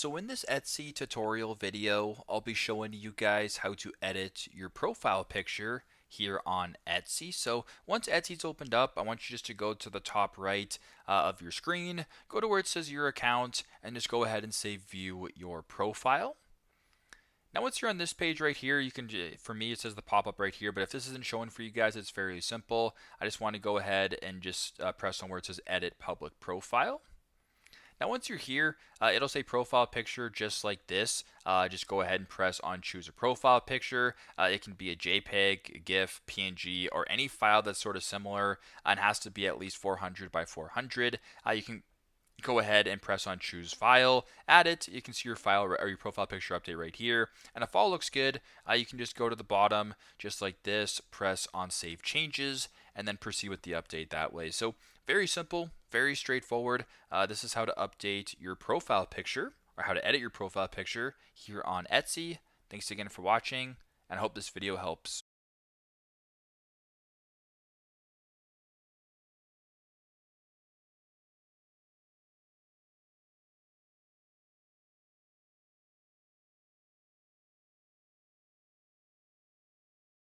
So in this Etsy tutorial video, I'll be showing you guys how to edit your profile picture here on Etsy. So once Etsy's opened up, I want you just to go to the top right of your screen, go to where it says your account, and just go ahead and say view your profile. Now once you're on this page right here, you can, for me it says the pop-up right here, but if this isn't showing for you guys, it's fairly simple. I just want to go ahead and just press on where it says edit public profile. Now once you're here, it'll say profile picture just like this. Just go ahead and press on choose a profile picture. It can be a JPEG, a GIF, PNG, or any file that's sort of similar and has to be at least 400 by 400. You can go ahead and press on choose file, add it. You can see your file or your profile picture update right here. And if all looks good, you can just go to the bottom just like this, press on save changes, and then proceed with the update that way. So very simple, very straightforward. This is how to update your profile picture or how to edit your profile picture here on Etsy. Thanks again for watching, and I hope this video helps.